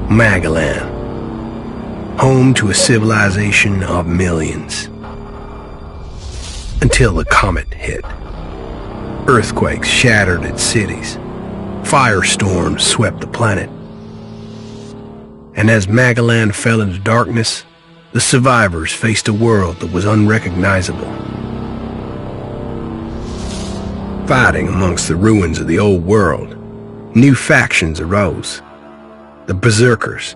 Magellan, home to a civilization of millions. Until the comet hit. Earthquakes shattered its cities. Firestorms swept the planet. And as Magellan fell into darkness, the survivors faced a world that was unrecognizable. Fighting amongst the ruins of the old world, new factions arose. The Berserkers,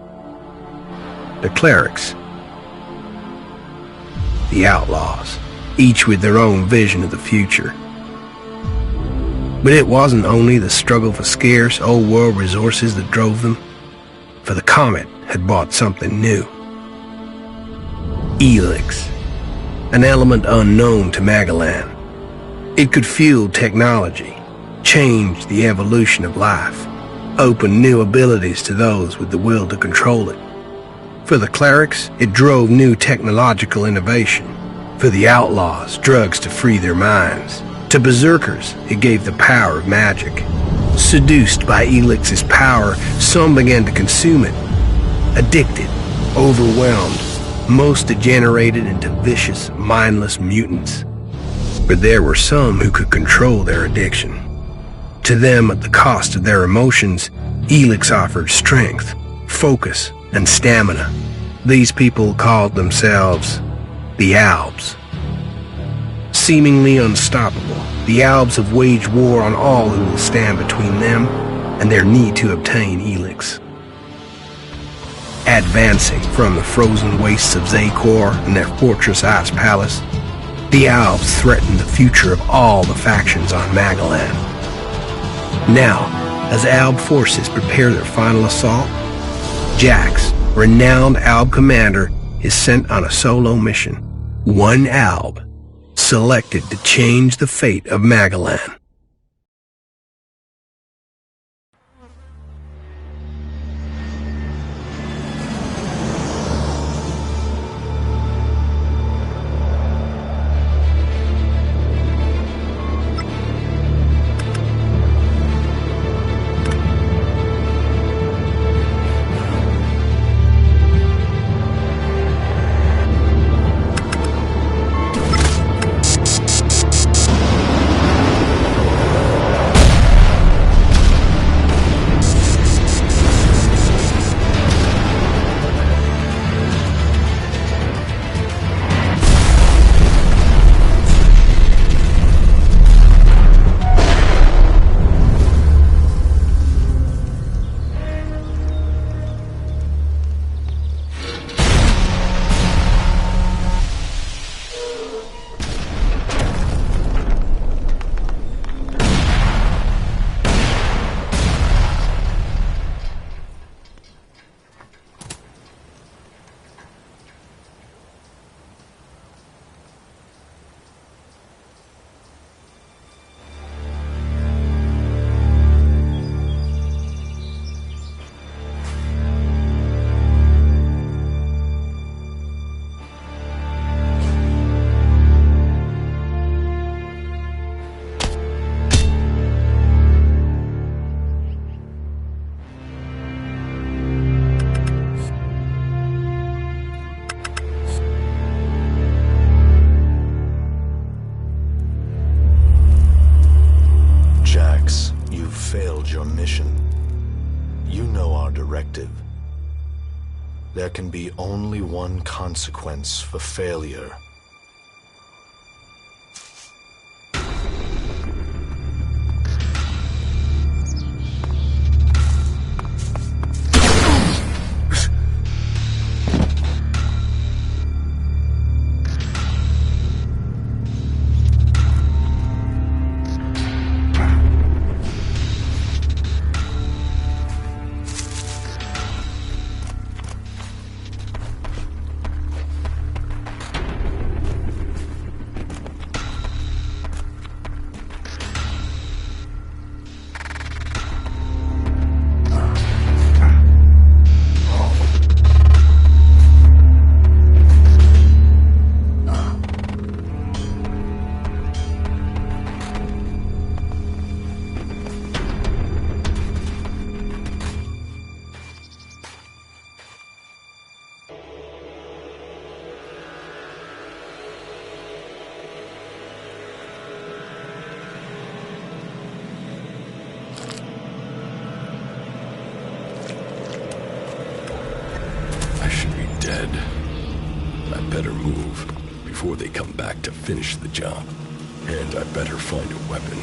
the Clerics, the Outlaws, each with their own vision of the future. But it wasn't only the struggle for scarce old world resources that drove them, for the comet had brought something new. Helix, an element unknown to Magellan. It could fuel technology, change the evolution of life, open new abilities to those with the will to control it. For the Clerics, it drove new technological innovation. For the Outlaws, drugs to free their minds. To Berserkers, it gave the power of magic. Seduced by Helix's power, some began to consume it. Addicted, overwhelmed, most degenerated into vicious, mindless mutants. But there were some who could control their addiction. To them, at the cost of their emotions, Helix offered strength, focus, and stamina. These people called themselves the Albs. Seemingly unstoppable, the Albs have waged war on all who will stand between them and their need to obtain Helix. Advancing from the frozen wastes of Zakor and their fortress Ice Palace, the Albs threaten the future of all the factions on Magellan. Now, as Alb forces prepare their final assault, Jax, renowned Alb commander, is sent on a solo mission. One Alb, selected to change the fate of Magellan. Your mission. You know our directive. There can be only one consequence for failure. better move before they come back to finish the job. And I better find a weapon.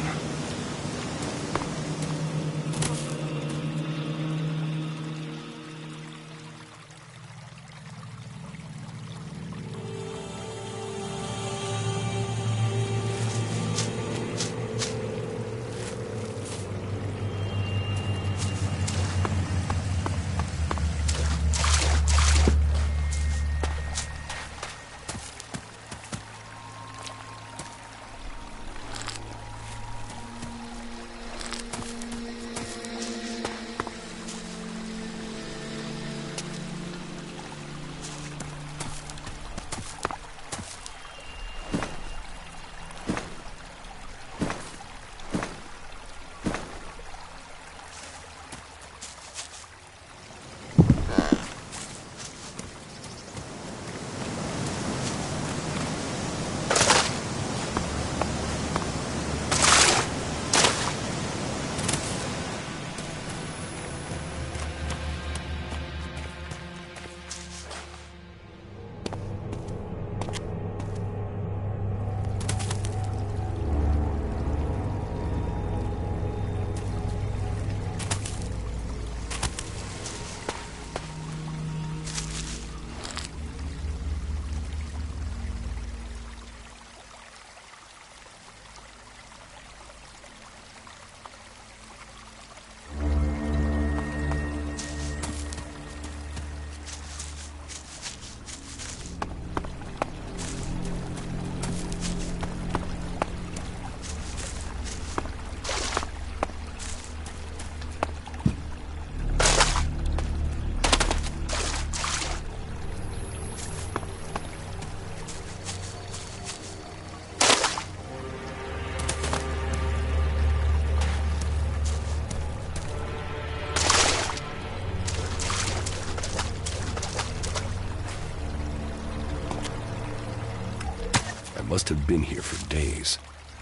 Must have been here for days.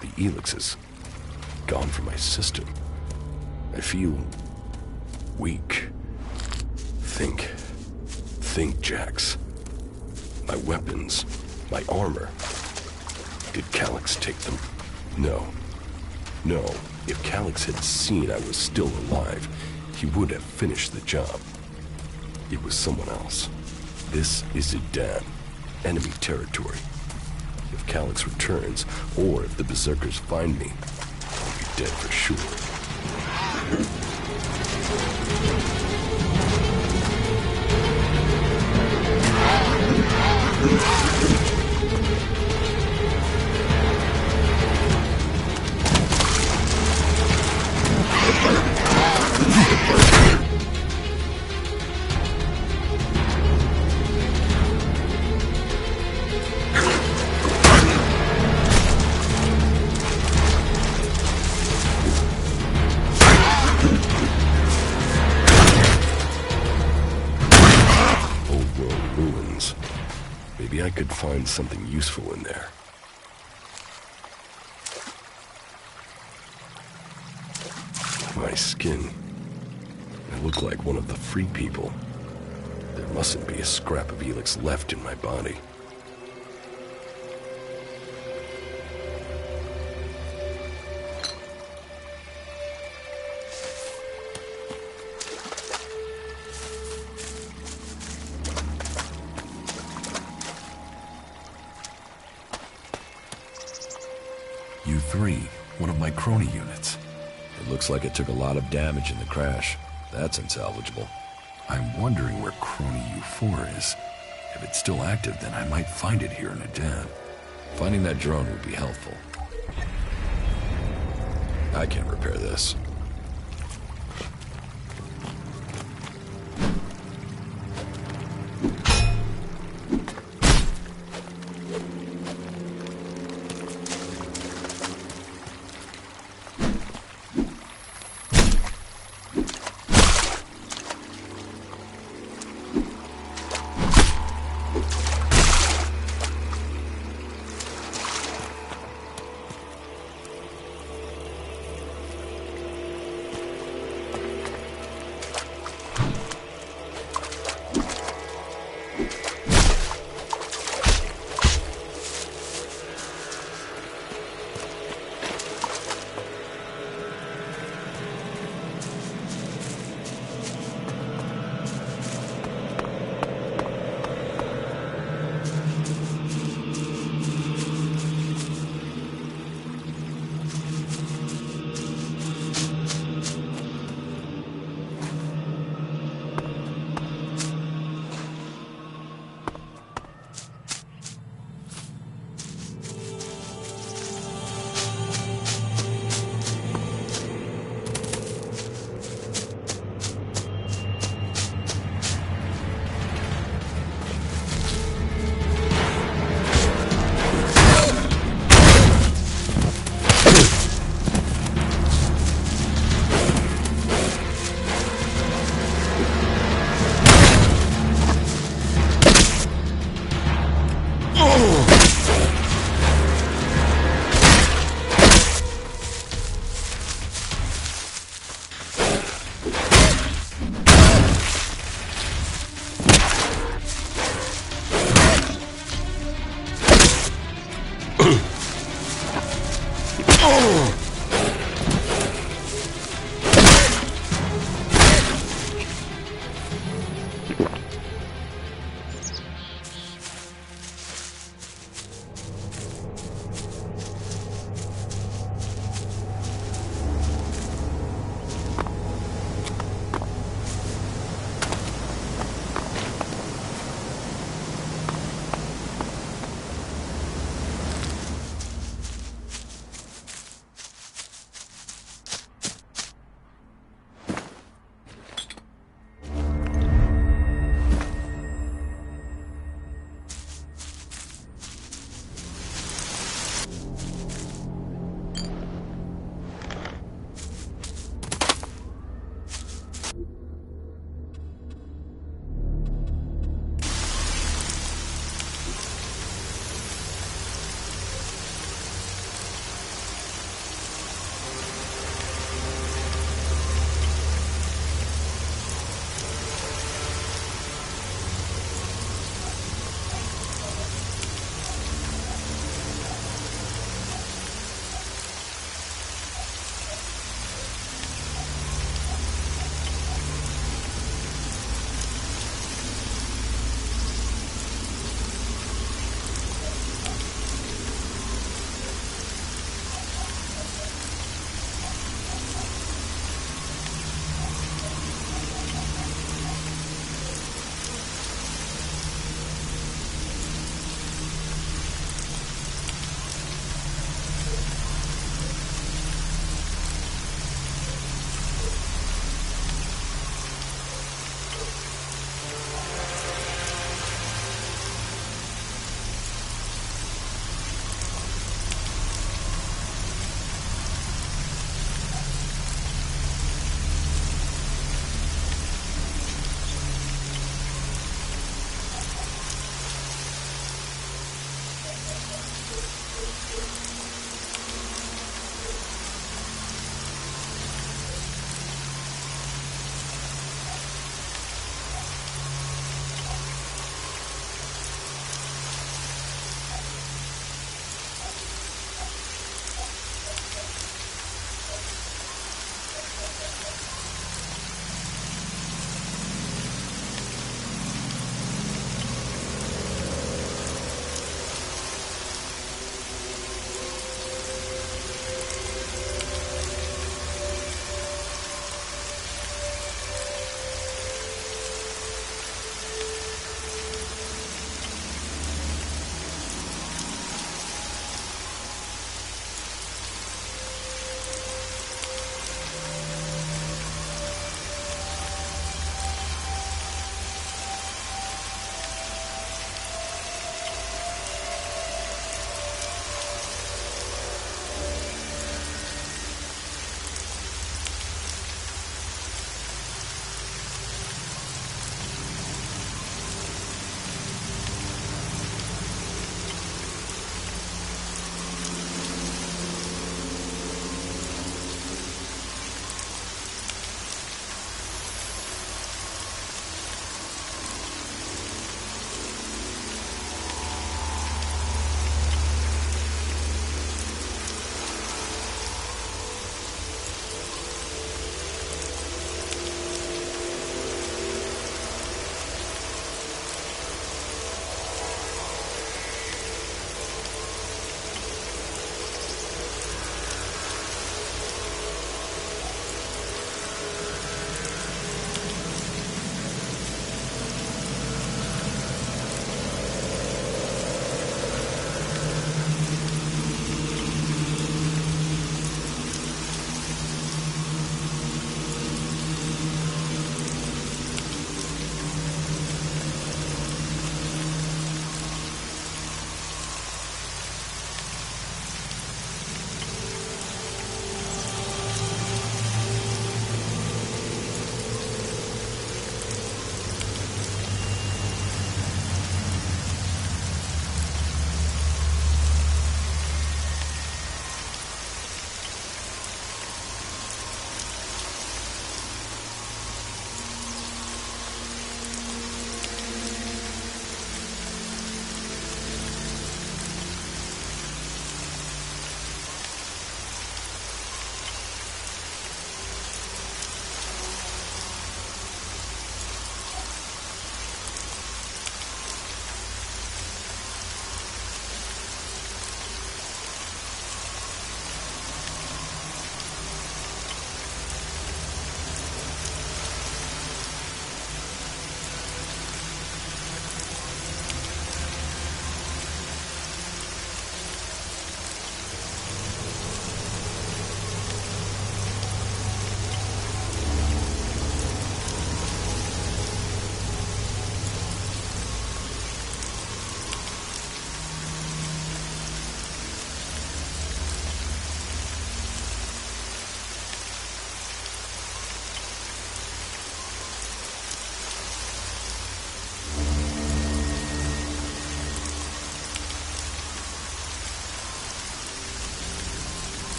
The Elix is gone from my system. I feel weak. Think, Jax. My weapons, my armor. Did Calyx take them? No. If Calyx had seen I was still alive, he would have finished the job. It was someone else. This is Idan, enemy territory. If Calyx returns, or if the Berserkers find me, I'll be dead for sure. Maybe I could find something useful in there. My skin. I look like one of the free people. There mustn't be a scrap of Elix left in my body. U3, one of my crony units. It looks like it took a lot of damage in the crash. That's unsalvageable. I'm wondering where crony U4 is. If it's still active, then I might find it here in Idan. Finding that drone would be helpful. I can't repair this.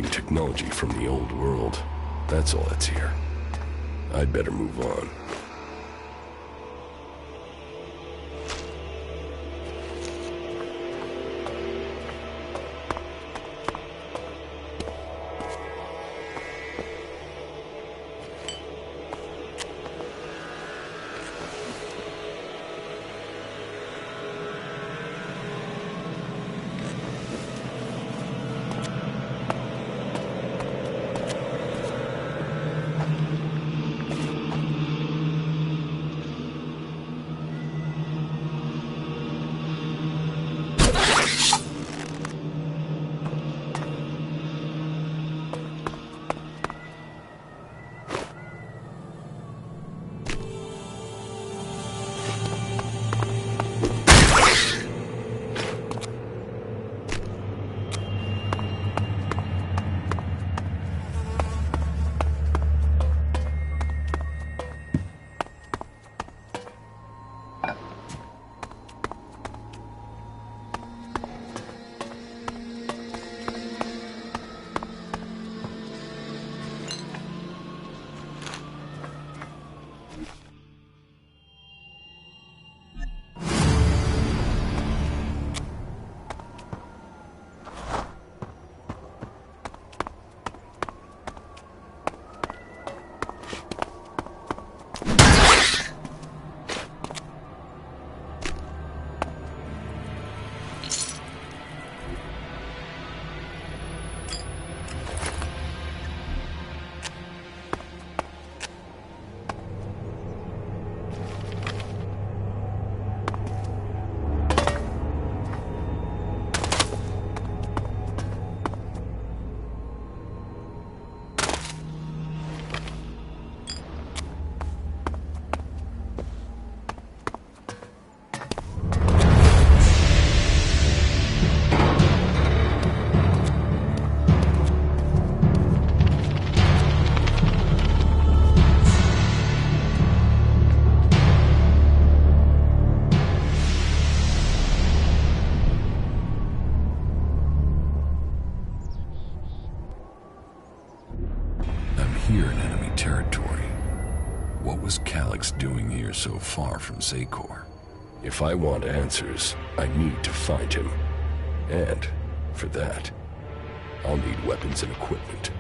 importing technology from the old world. That's all that's here. I'd better move on. Here in enemy territory. What was Calyx doing here so far from Zakor? If I want answers, I need to find him. And, for that, I'll need weapons and equipment.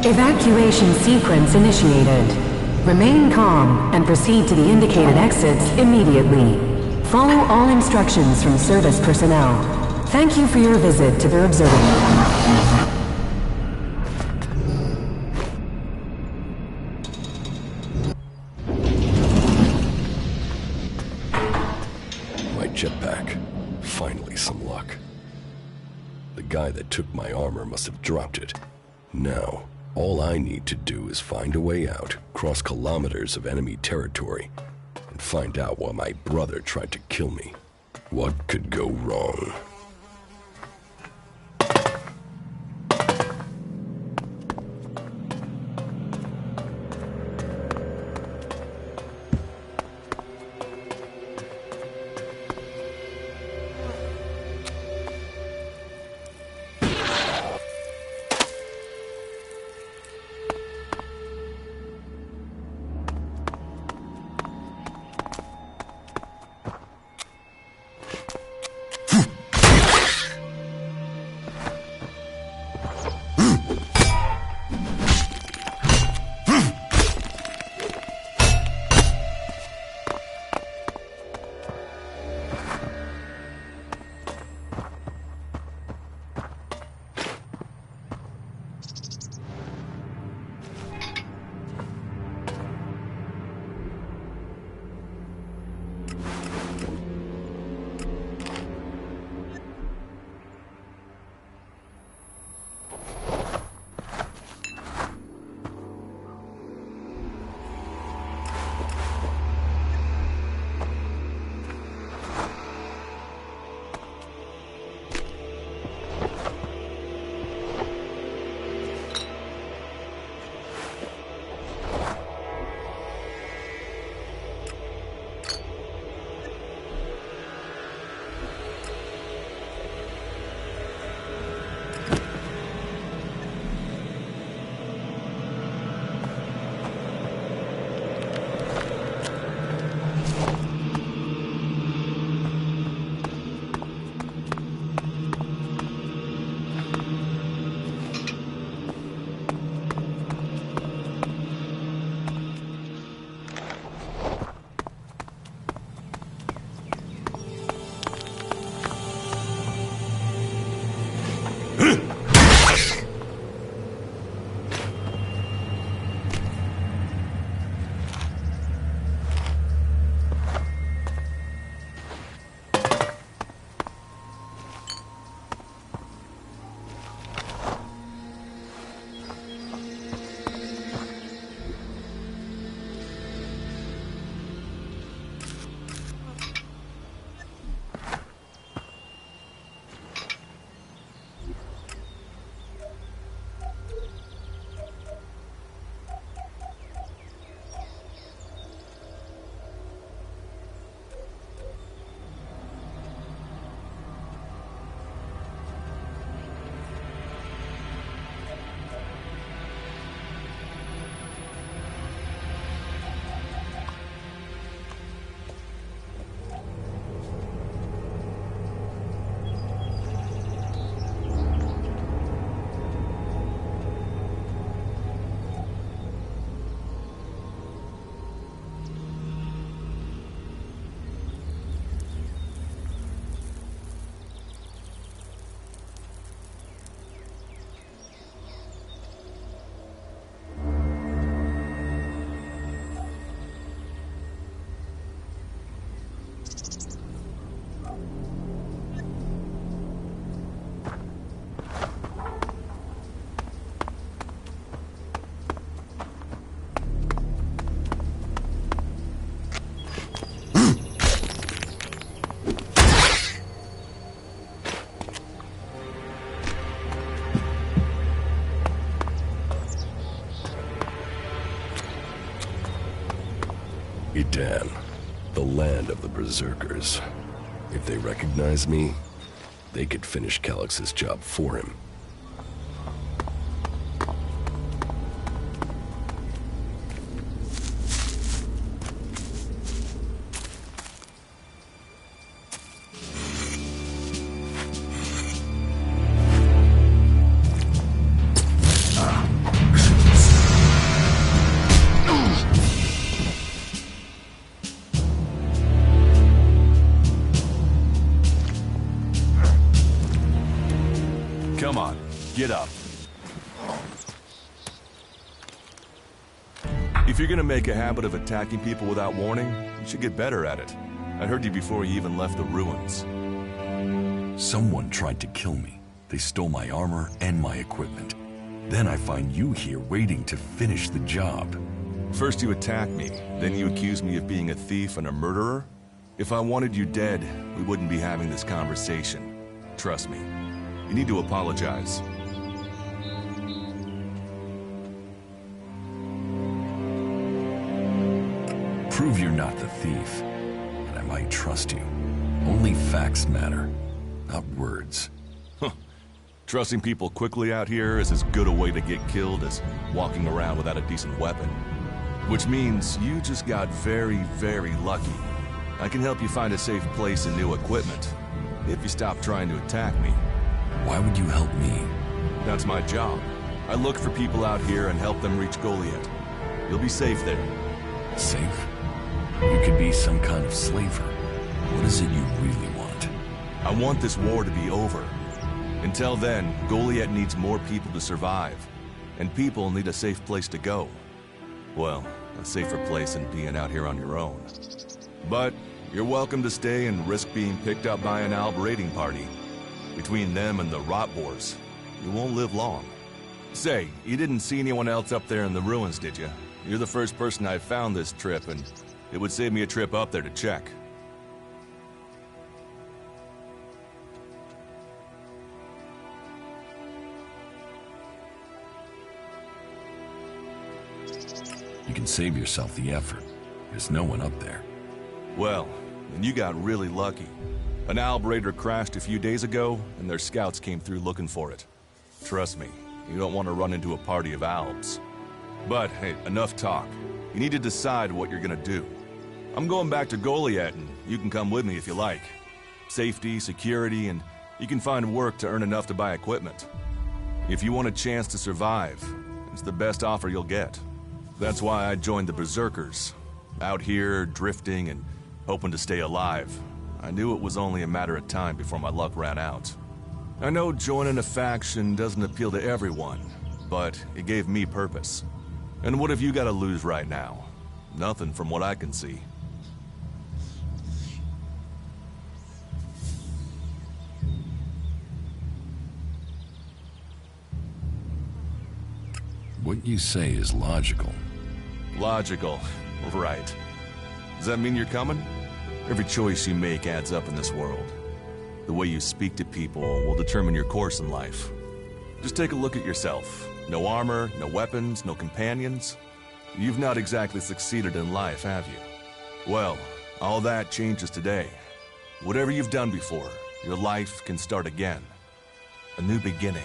Evacuation sequence initiated. Remain calm and proceed to the indicated exits immediately. Follow all instructions from service personnel. Thank you for your visit to the observatory. My jetpack. Finally some luck. The guy that took my armor must have dropped it. Now, all I need to do is find a way out, cross kilometers of enemy territory, and find out why my brother tried to kill me. What could go wrong? Edan, the land of the Berserkers. If they recognize me, they could finish Calix's job for him. Come on, get up. If you're gonna make a habit of attacking people without warning, you should get better at it. I heard you before you even left the ruins. Someone tried to kill me. They stole my armor and my equipment. Then I find you here waiting to finish the job. First you attack me, then you accuse me of being a thief and a murderer? If I wanted you dead, we wouldn't be having this conversation. Trust me. You need to apologize. Prove you're not the thief, and I might trust you. Only facts matter, not words. Trusting people quickly out here is as good a way to get killed as walking around without a decent weapon. Which means you just got very, very lucky. I can help you find a safe place and new equipment, if you stop trying to attack me. Why would you help me? That's my job. I look for people out here and help them reach Goliath. You'll be safe there. Safe? You could be some kind of slaver. What is it you really want? I want this war to be over. Until then, Goliath needs more people to survive. And people need a safe place to go. Well, a safer place than being out here on your own. But you're welcome to stay and risk being picked up by an Alb raiding party. Between them and the Rot Boars, you won't live long. Say, you didn't see anyone else up there in the ruins, did you? You're the first person I've found this trip, and it would save me a trip up there to check. You can save yourself the effort. There's no one up there. Well, then you got really lucky. An Alb raider crashed a few days ago, and their scouts came through looking for it. Trust me, you don't want to run into a party of Albs. But, hey, enough talk. You need to decide what you're gonna do. I'm going back to Goliath, and you can come with me if you like. Safety, security, and you can find work to earn enough to buy equipment. If you want a chance to survive, it's the best offer you'll get. That's why I joined the Berserkers. Out here, drifting, and hoping to stay alive. I knew it was only a matter of time before my luck ran out. I know joining a faction doesn't appeal to everyone, but it gave me purpose. And what have you got to lose right now? Nothing from what I can see. What you say is logical. Logical, right. Does that mean you're coming? Every choice you make adds up in this world. The way you speak to people will determine your course in life. Just take a look at yourself. No armor, no weapons, no companions. You've not exactly succeeded in life, have you? Well, all that changes today. Whatever you've done before, your life can start again. A new beginning.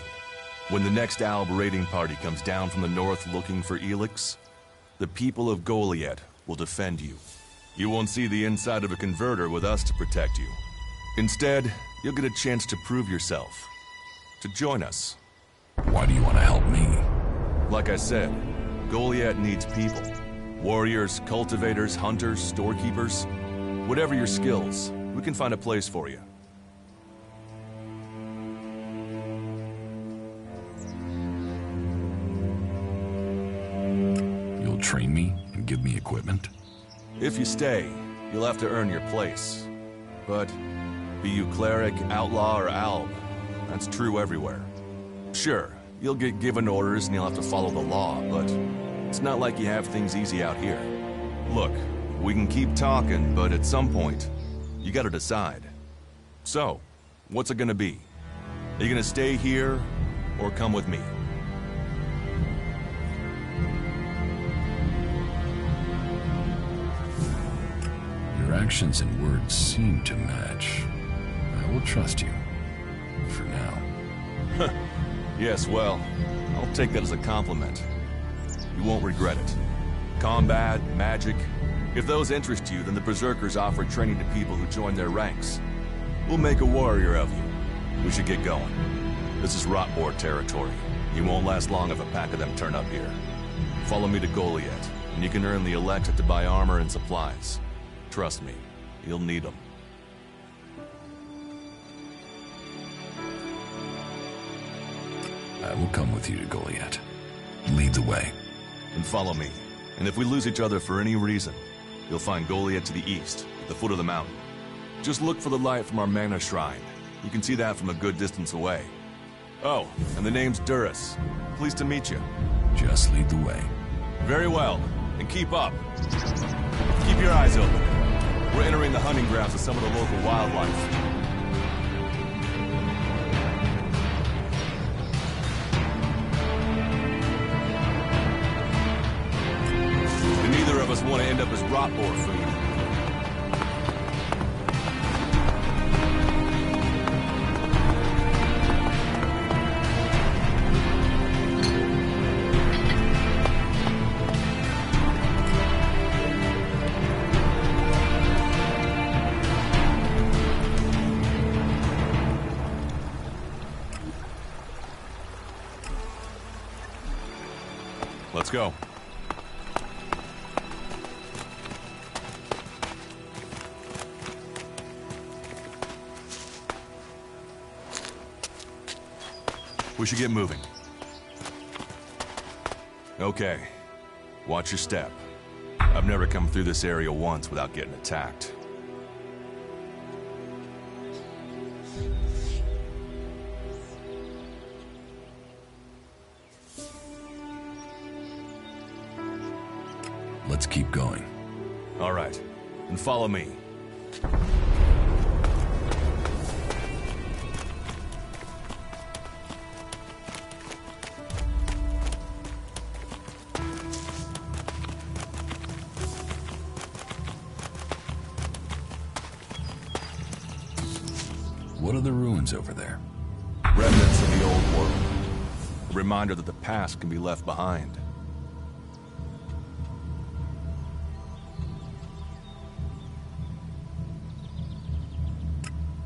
When the next Alb raiding party comes down from the north looking for Elix, the people of Goliath will defend you. You won't see the inside of a converter with us to protect you. Instead, you'll get a chance to prove yourself. To join us. Why do you want to help me? Like I said, Goliath needs people. Warriors, cultivators, hunters, storekeepers. Whatever your skills, we can find a place for you. You'll train me and give me equipment? If you stay, you'll have to earn your place. But be you cleric, outlaw, or alb, that's true everywhere. Sure, you'll get given orders and you'll have to follow the law, but it's not like you have things easy out here. Look, we can keep talking, but at some point, you gotta decide. So, what's it gonna be? Are you gonna stay here, or come with me? Your actions and words seem to match. I will trust you. For now. Yes, well, I'll take that as a compliment. You won't regret it. Combat, magic. If those interest you, then the Berserkers offer training to people who join their ranks. We'll make a warrior of you. We should get going. This is Rotboar territory. You won't last long if a pack of them turn up here. Follow me to Goliath, and you can earn the electric to buy armor and supplies. Trust me, you'll need them. I will come with you to Goliath. Lead the way. And follow me. And if we lose each other for any reason, you'll find Goliath to the east, at the foot of the mountain. Just look for the light from our mana shrine. You can see that from a good distance away. Oh, and the name's Duras. Pleased to meet you. Just lead the way. Very well. And keep up. Keep your eyes open. We're entering the hunting grounds of some of the local wildlife. And neither of us want to end up as Rotboar food. Let's go. We should get moving. Okay. Watch your step. I've never come through this area once without getting attacked. Let's keep going. All right. And follow me. What are the ruins over there? Remnants of the old world. A reminder that the past can be left behind.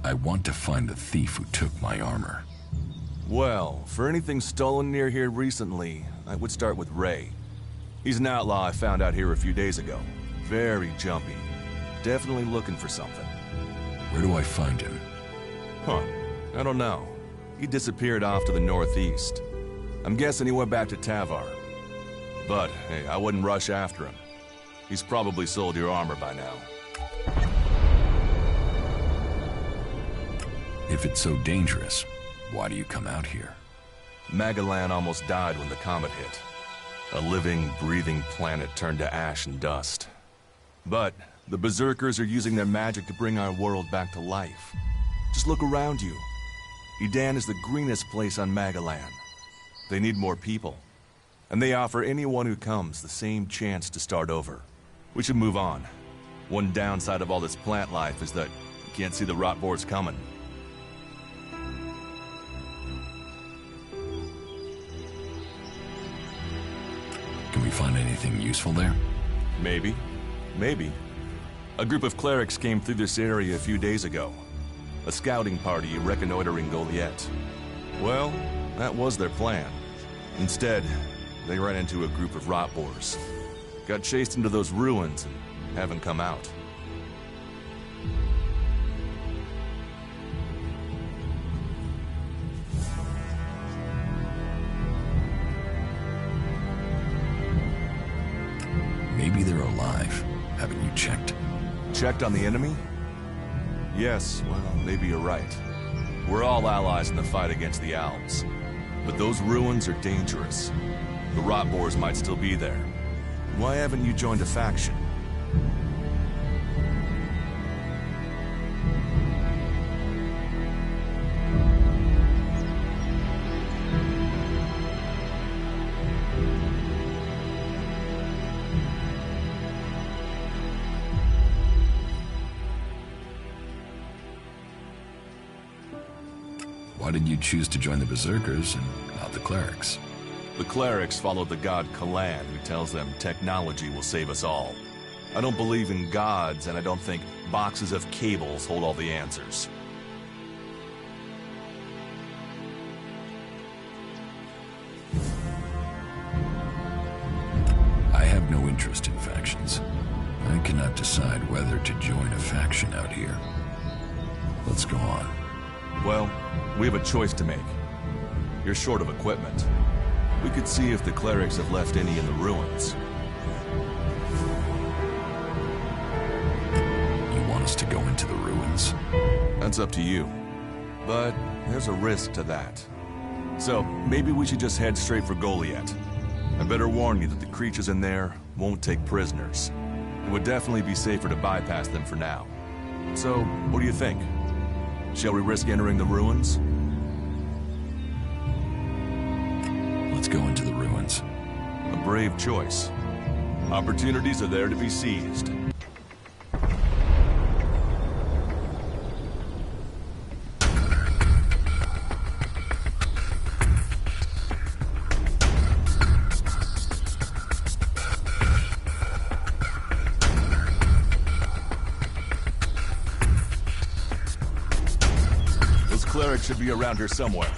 I want to find the thief who took my armor. Well, for anything stolen near here recently, I would start with Ray. He's an outlaw I found out here a few days ago. Very jumpy. Definitely looking for something. Where do I find him? Huh. I don't know. He disappeared off to the northeast. I'm guessing he went back to Tavar. But, hey, I wouldn't rush after him. He's probably sold your armor by now. If it's so dangerous, why do you come out here? Magalan almost died when the comet hit. A living, breathing planet turned to ash and dust. But the Berserkers are using their magic to bring our world back to life. Just look around you. Edan is the greenest place on Magalan. They need more people. And they offer anyone who comes the same chance to start over. We should move on. One downside of all this plant life is that you can't see the Rotboars coming. Can we find anything useful there? Maybe. Maybe. A group of clerics came through this area a few days ago. A scouting party reconnoitering Goliath. Well, that was their plan. Instead, they ran into a group of Rotboars. Got chased into those ruins and haven't come out. Maybe they're alive. Haven't you checked? Checked on the enemy? Yes, well, maybe you're right. We're all allies in the fight against the Alps. But those ruins are dangerous. The Rotboars might still be there. Why haven't you joined a faction? Why did you choose to join the Berserkers and not the clerics? The clerics follow the god Kalan, who tells them technology will save us all. I don't believe in gods, and I don't think boxes of cables hold all the answers. I have no interest in factions. I cannot decide whether to join a faction out here. Let's go on. Well, we have a choice to make. You're short of equipment. We could see if the clerics have left any in the ruins. You want us to go into the ruins? That's up to you. But there's a risk to that. So, maybe we should just head straight for Goliath. I better warn you that the creatures in there won't take prisoners. It would definitely be safer to bypass them for now. So, what do you think? Shall we risk entering the ruins? Let's go into the ruins. A brave choice. Opportunities are there to be seized. Those clerics should be around here somewhere.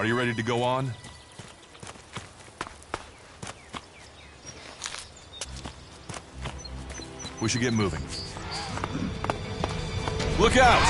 Are you ready to go on? We should get moving. Look out!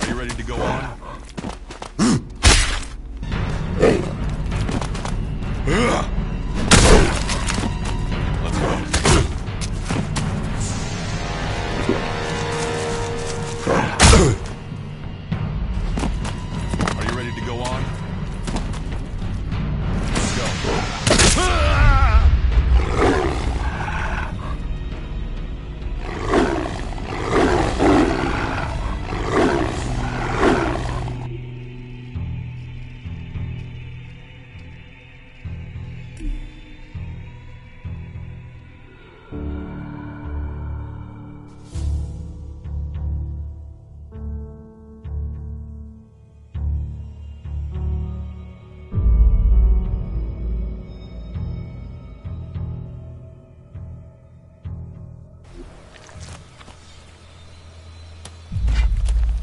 Are you ready to go on? Let's go. Are you ready to go on? Let's go.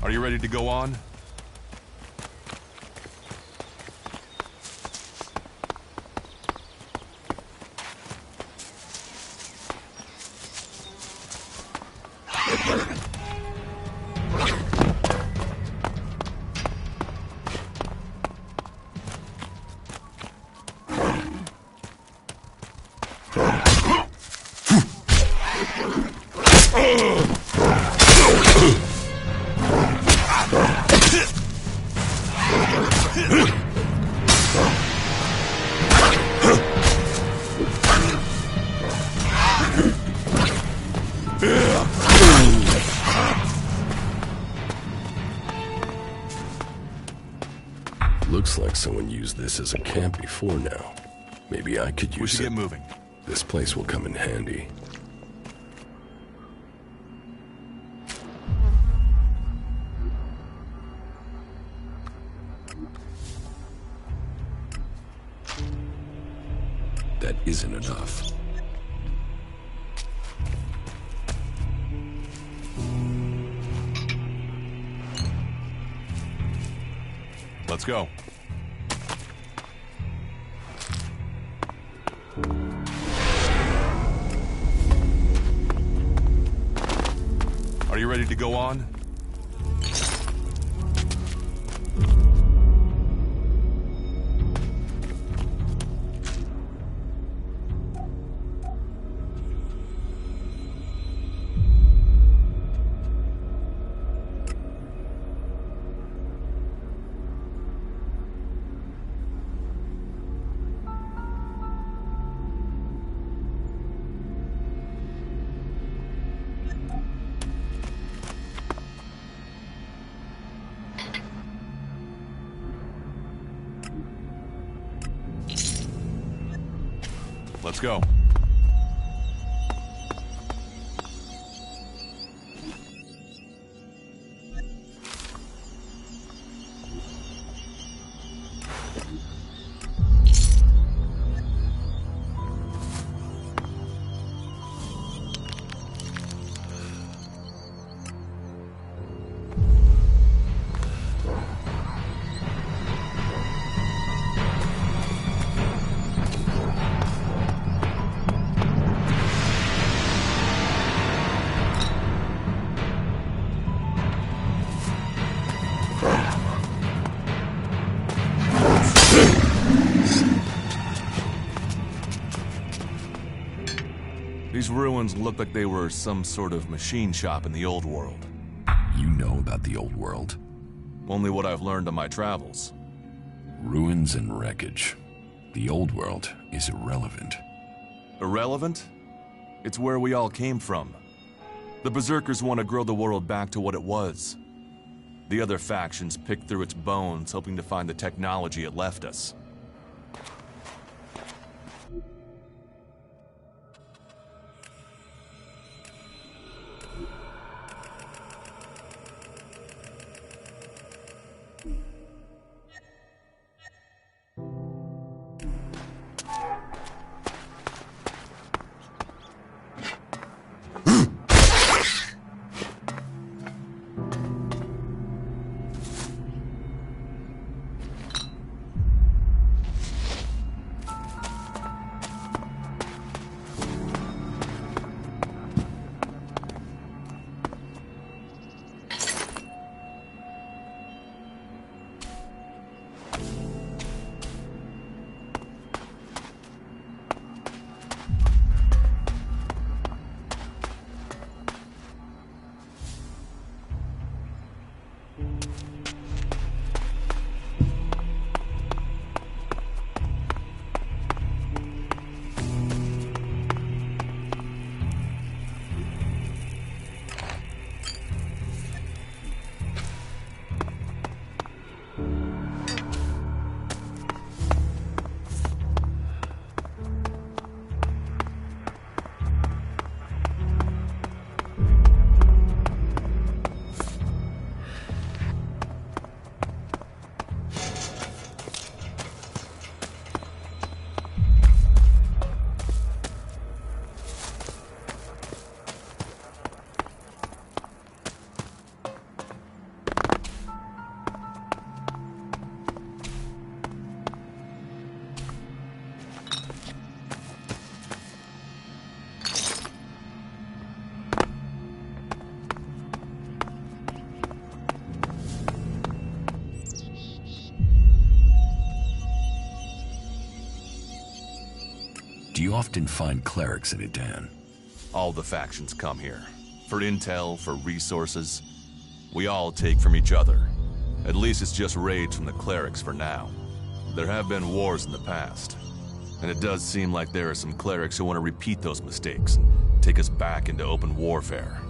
Are you ready to go on? Looks like someone used this as a camp before now. Maybe I could use it. We should get moving. This place will come in handy. That isn't enough. Let's go. Are you ready to go on? Let's go. These ruins look like they were some sort of machine shop in the old world. You know about the old world? Only what I've learned on my travels. Ruins and wreckage. The old world is irrelevant. Irrelevant? It's where we all came from. The Berserkers want to grow the world back to what it was. The other factions pick through its bones, hoping to find the technology it left us. often find clerics in Edan. All the factions come here. For intel, for resources. We all take from each other. At least it's just raids from the clerics for now. There have been wars in the past. And it does seem like there are some clerics who want to repeat those mistakes. Take us back into open warfare.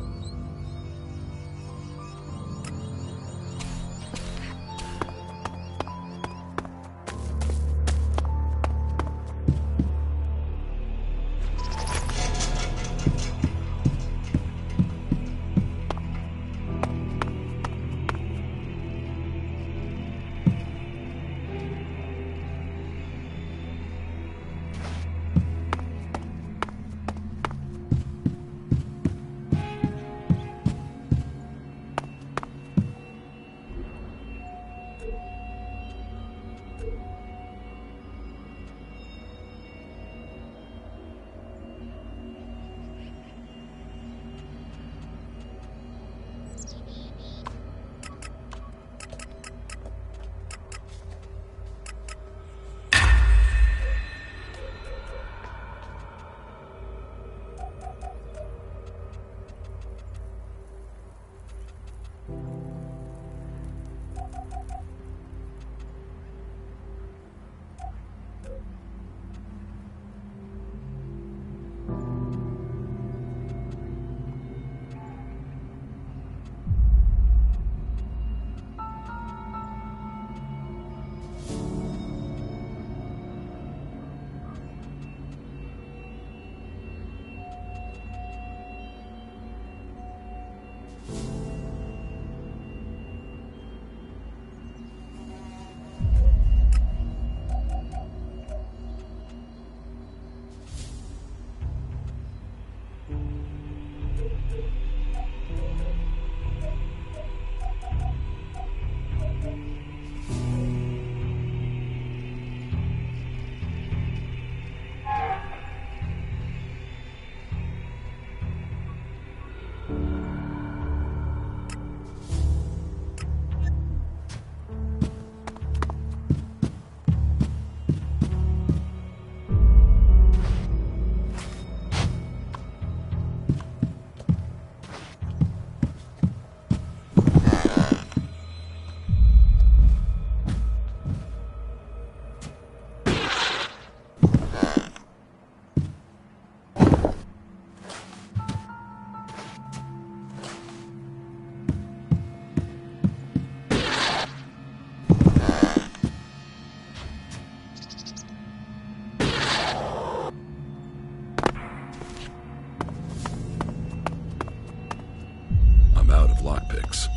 Lockpicks.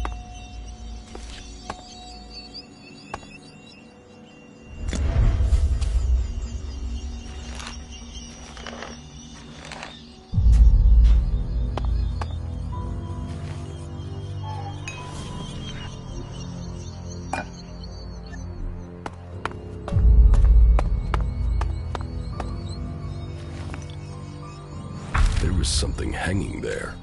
There was something hanging there.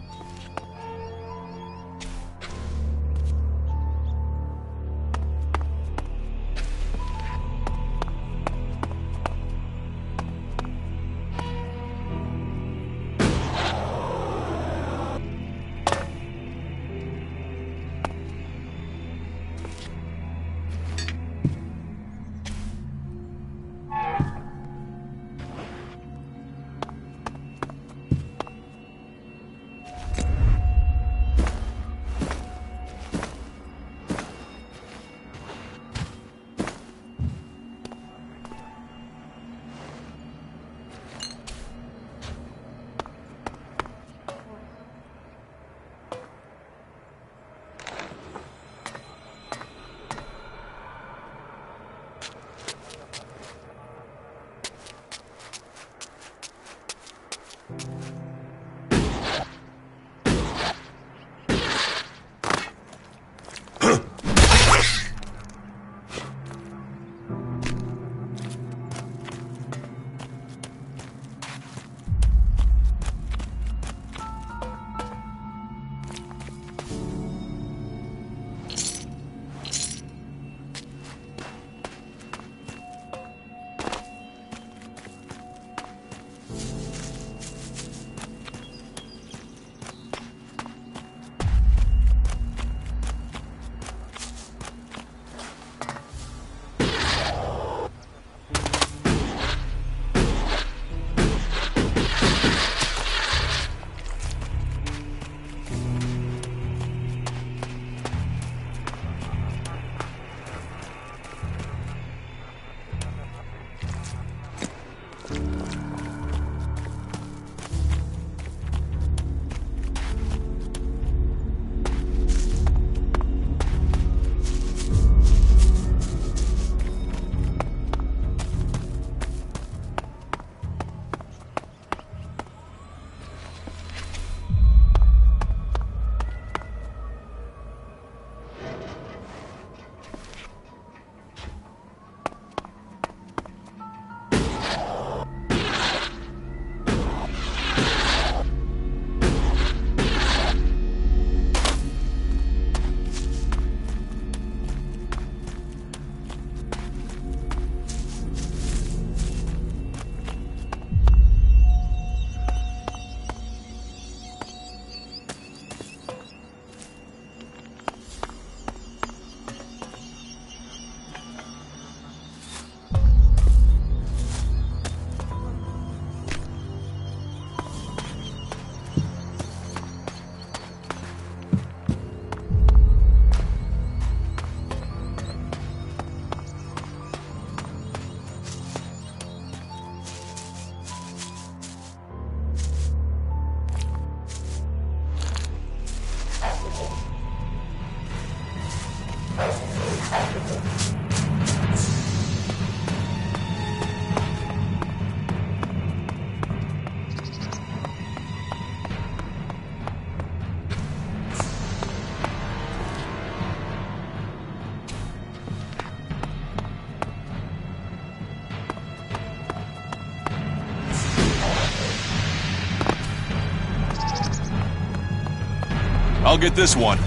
I'll get this one.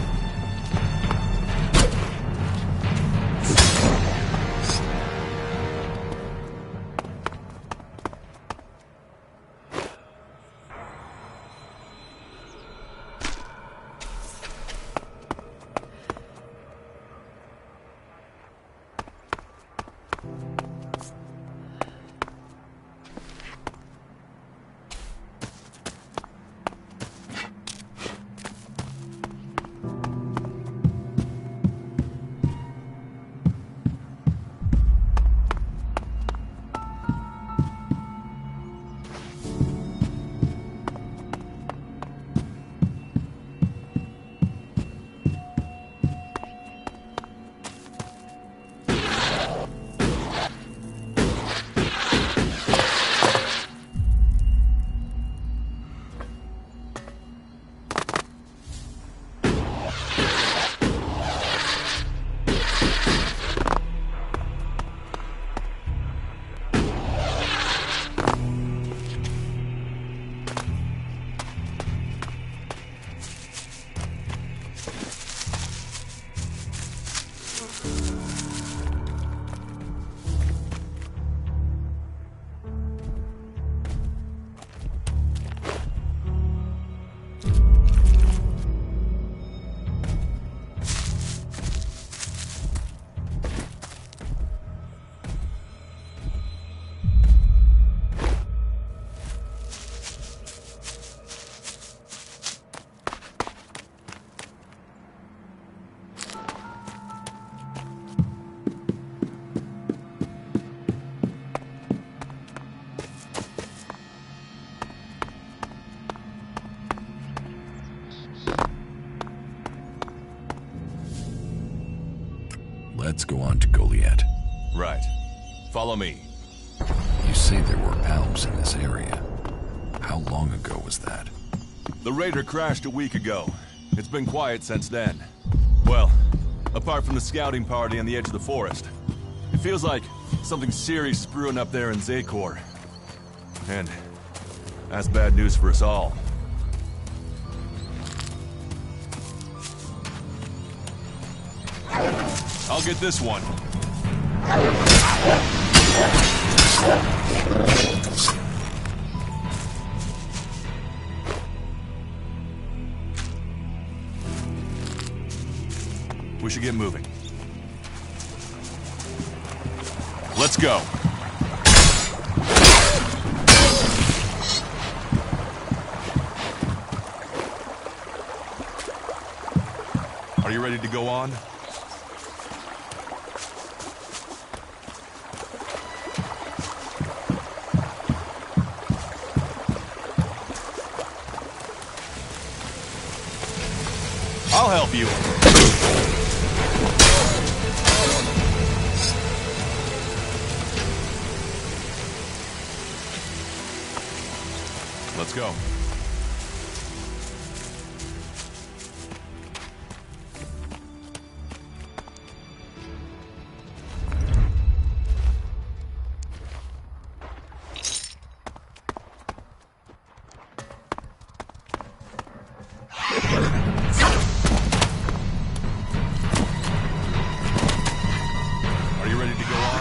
Let's go on to Goliath. Right. Follow me. You say there were Alps in this area. How long ago was that? The raider crashed a week ago. It's been quiet since then. Well, apart from the scouting party on the edge of the forest. It feels like something serious is brewing up there in Zakor. And that's bad news for us all. I'll get this one. We should get moving. Let's go. Are you ready to go on? I'll help you. Let's go. Are you ready to go on?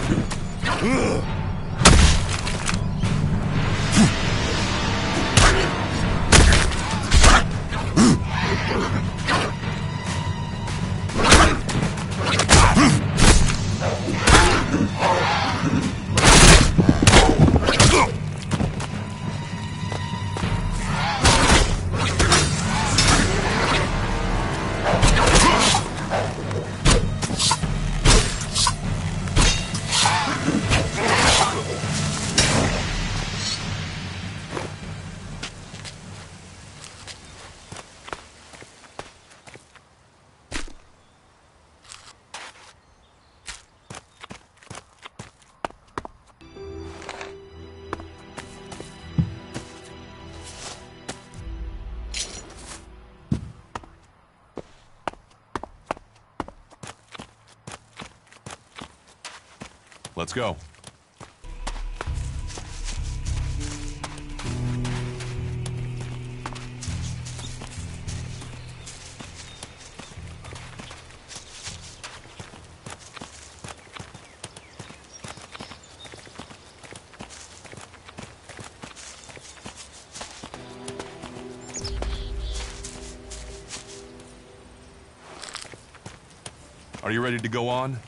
Let's go. Are you ready to go on?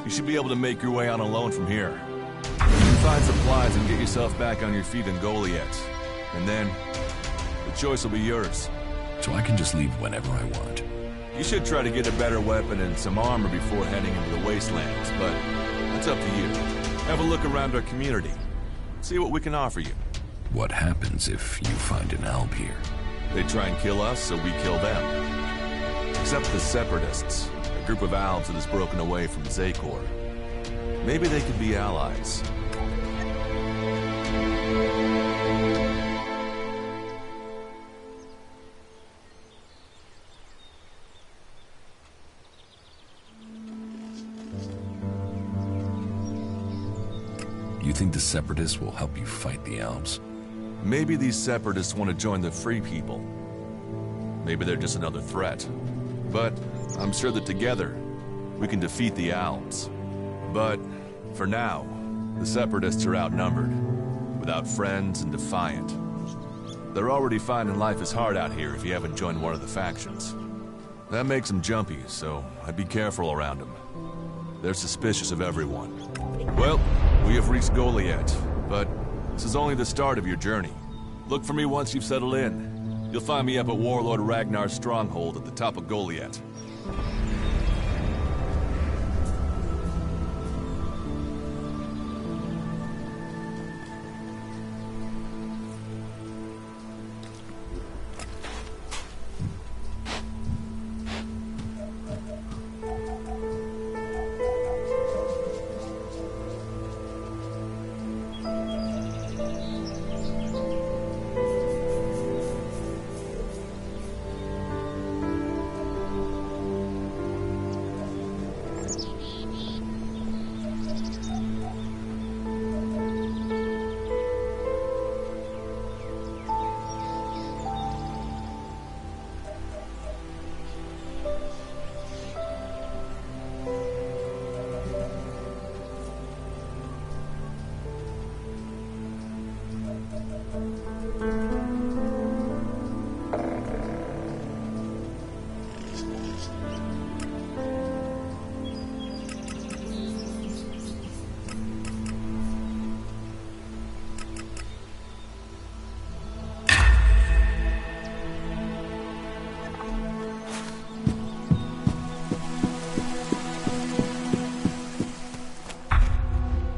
You should be able to make your way on alone from here. You can find supplies and get yourself back on your feet in Goliath. And then, the choice will be yours. So I can just leave whenever I want. You should try to get a better weapon and some armor before heading into the wastelands, but that's up to you. Have a look around our community. See what we can offer you. What happens if you find an Alb here? They try and kill us, so we kill them. Except the Separatists, a group of Albs that has broken away from Zakor. Maybe they could be allies. You think the Separatists will help you fight the Albs? Maybe these Separatists want to join the Free People. Maybe they're just another threat. But I'm sure that together, we can defeat the Albs. But for now, the Separatists are outnumbered, without friends and defiant. They're already finding life is hard out here if you haven't joined one of the factions. That makes them jumpy, so I'd be careful around them. They're suspicious of everyone. Well, we have reached Goliath, but this is only the start of your journey. Look for me once you've settled in. You'll find me up at Warlord Ragnar's stronghold at the top of Goliath.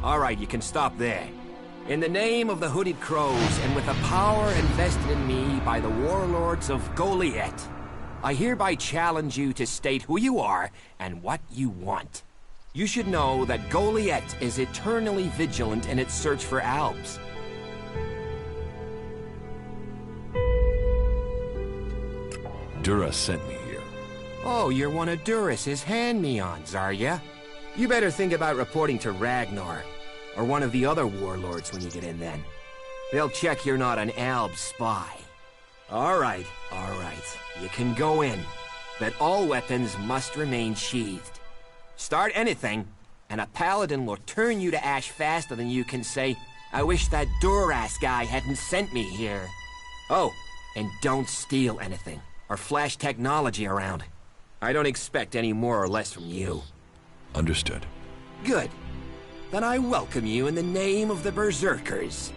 All right, you can stop there. In the name of the Hooded Crows, and with the power invested in me by the warlords of Goliath, I hereby challenge you to state who you are and what you want. You should know that Goliath is eternally vigilant in its search for Albs. Dura sent me here. Oh, you're one of Duras's hand-me-ons, are ya? You better think about reporting to Ragnar, or one of the other warlords when you get in then. They'll check you're not an Alb spy. All right. You can go in, but all weapons must remain sheathed. Start anything, and a paladin will turn you to ash faster than you can say, I wish that Duras guy hadn't sent me here. Oh, and don't steal anything, or flash technology around. I don't expect any more or less from you. Understood. Good. Then I welcome you in the name of the Berserkers.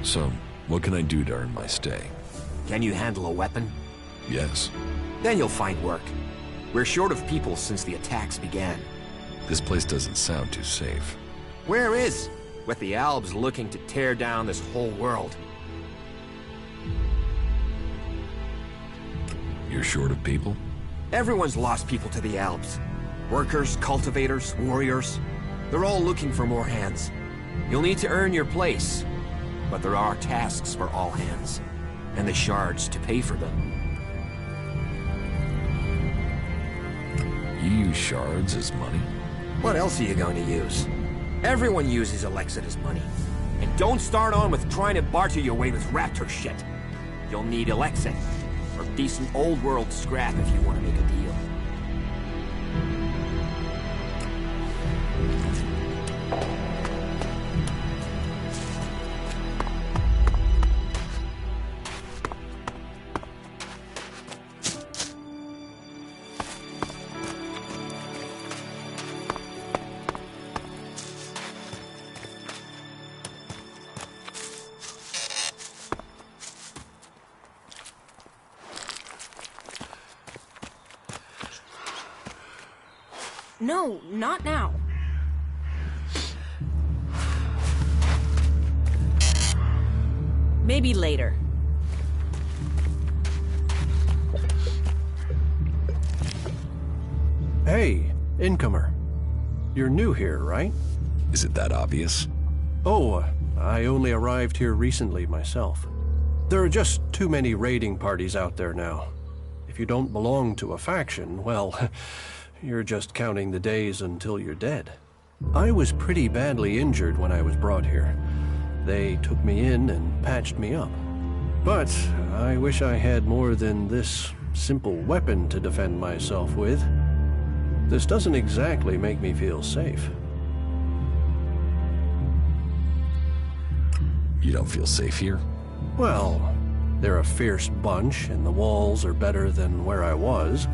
So, what can I do to earn my stay? Can you handle a weapon? Yes. Then you'll find work. We're short of people since the attacks began. This place doesn't sound too safe. Where is? With the Albs looking to tear down this whole world. You're short of people? Everyone's lost people to the Albs. Workers, cultivators, warriors. They're all looking for more hands. You'll need to earn your place. But there are tasks for all hands. And the shards to pay for them. You use shards as money? What else are you going to use? Everyone uses Elixir as money. And don't start on with trying to barter your way with raptor shit. You'll need Elixir, or decent old world scrap if you want to make a deal. No, not now. Maybe later. Hey, incomer. You're new here, right? Is it that obvious? Oh, I only arrived here recently myself. There are just too many raiding parties out there now. If you don't belong to a faction, well, you're just counting the days until you're dead. I was pretty badly injured when I was brought here. They took me in and patched me up. But I wish I had more than this simple weapon to defend myself with. This doesn't exactly make me feel safe. You don't feel safe here? Well, they're a fierce bunch, and the walls are better than where I was.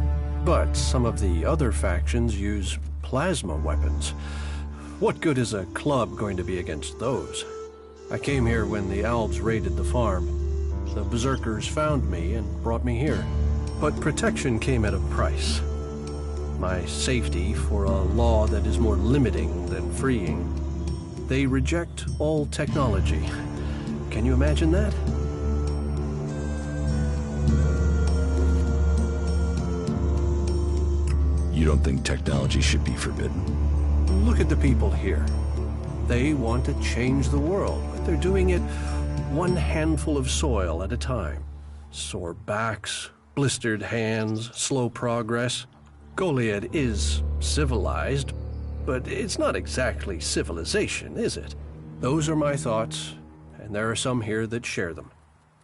But some of the other factions use plasma weapons. What good is a club going to be against those? I came here when the Alps raided the farm. The Berserkers found me and brought me here. But protection came at a price. My safety for a law that is more limiting than freeing. They reject all technology. Can you imagine that? You don't think technology should be forbidden? Look at the people here. They want to change the world, but they're doing it one handful of soil at a time. Sore backs, blistered hands, slow progress. Goliad is civilized, but it's not exactly civilization, is it? Those are my thoughts, and there are some here that share them.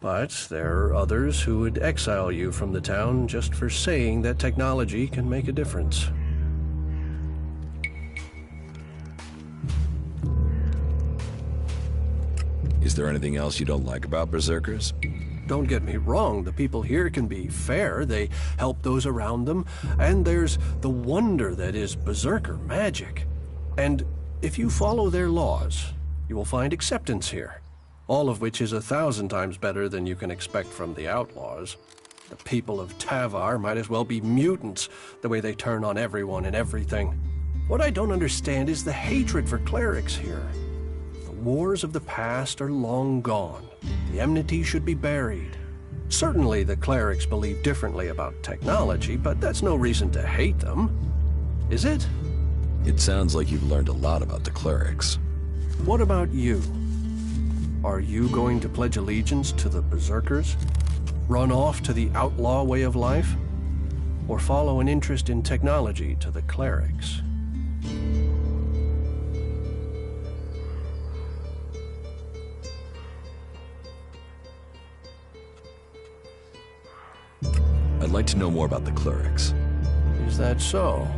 But there are others who would exile you from the town just for saying that technology can make a difference. Is there anything else you don't like about Berserkers? Don't get me wrong, the people here can be fair, they help those around them, and there's the wonder that is Berserker magic. And if you follow their laws, you will find acceptance here. All of which is 1,000 times better than you can expect from the outlaws. The people of Tavar might as well be mutants, the way they turn on everyone and everything. What I don't understand is the hatred for clerics here. The wars of the past are long gone. The enmity should be buried. Certainly the clerics believe differently about technology, but that's no reason to hate them. Is it? It sounds like you've learned a lot about the clerics. What about you? Are you going to pledge allegiance to the Berserkers? Run off to the outlaw way of life? Or follow an interest in technology to the clerics? I'd like to know more about the clerics. Is that so?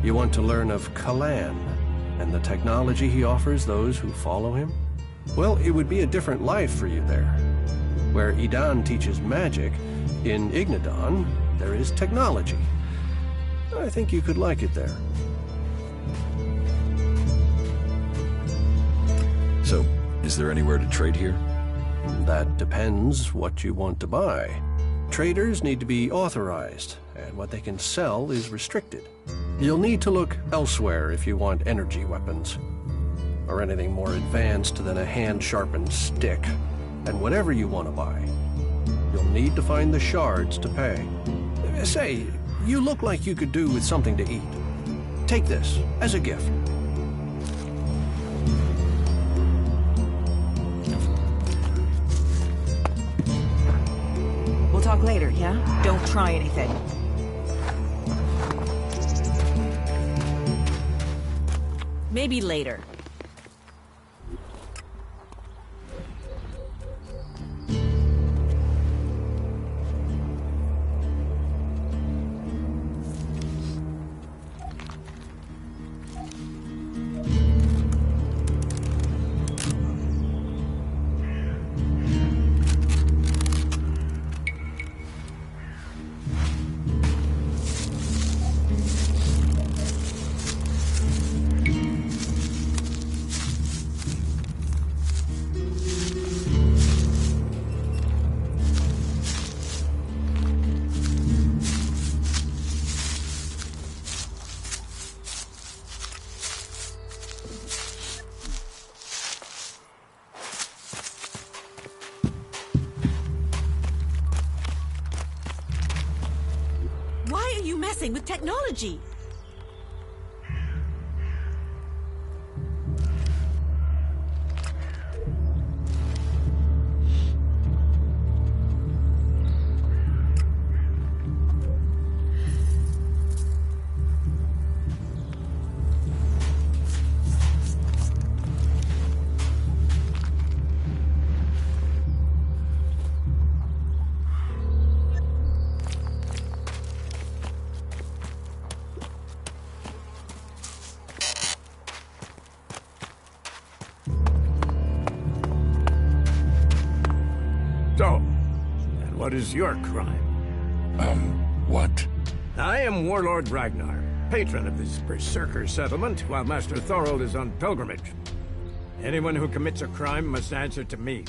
You want to learn of Kalan and the technology he offers those who follow him? Well, it would be a different life for you there. Where Idan teaches magic, in Ignadon, there is technology. I think you could like it there. So, is there anywhere to trade here? That depends what you want to buy. Traders need to be authorized, and what they can sell is restricted. You'll need to look elsewhere if you want energy weapons, or anything more advanced than a hand-sharpened stick. And whatever you want to buy, you'll need to find the shards to pay. Say, you look like you could do with something to eat. Take this as a gift. We'll talk later, yeah? Don't try anything. Maybe later. Why are you messing with technology? So, and what is your crime? What? I am Warlord Ragnar, patron of this Berserker settlement, while Master Thorold is on pilgrimage. Anyone who commits a crime must answer to me.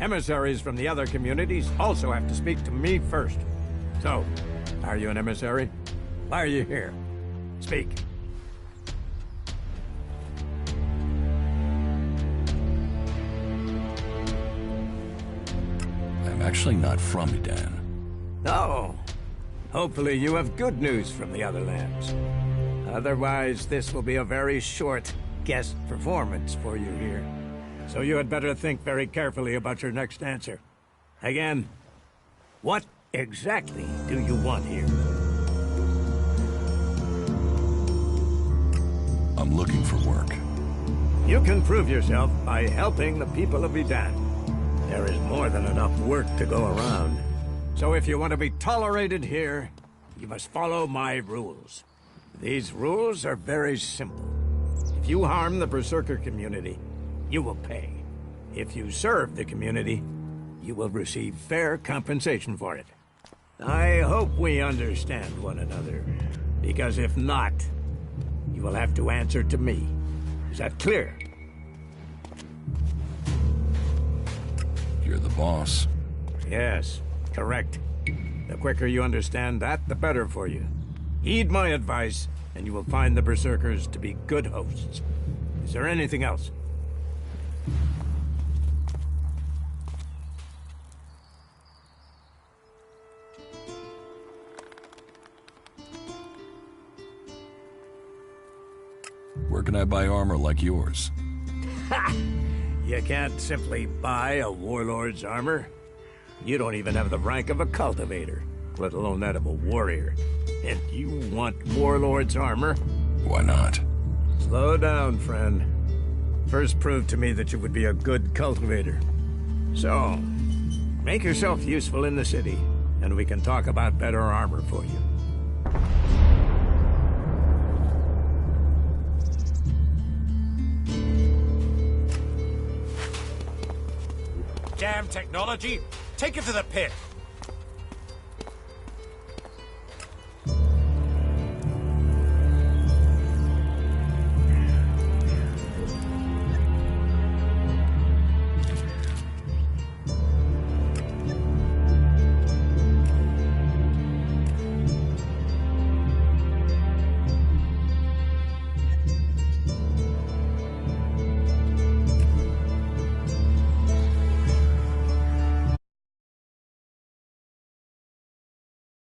Emissaries from the other communities also have to speak to me first. So, are you an emissary? Why are you here? Speak. I'm actually not from Edan. Oh. Hopefully you have good news from the other lands. Otherwise, this will be a very short guest performance for you here. So you had better think very carefully about your next answer. Again, what exactly do you want here? I'm looking for work. You can prove yourself by helping the people of Edan. There is more than enough work to go around. So if you want to be tolerated here, you must follow my rules. These rules are very simple. If you harm the Berserker community, you will pay. If you serve the community, you will receive fair compensation for it. I hope we understand one another, because if not, you will have to answer to me. Is that clear? You're the boss. Yes, correct. The quicker you understand that, the better for you. Heed my advice, and you will find the Berserkers to be good hosts. Is there anything else? Where can I buy armor like yours? Ha! You can't simply buy a warlord's armor. You don't even have the rank of a cultivator, let alone that of a warrior. And you want warlord's armor? Why not? Slow down, friend. First prove to me that you would be a good cultivator. So, make yourself useful in the city, and we can talk about better armor for you. Damn technology! Take it to the pit!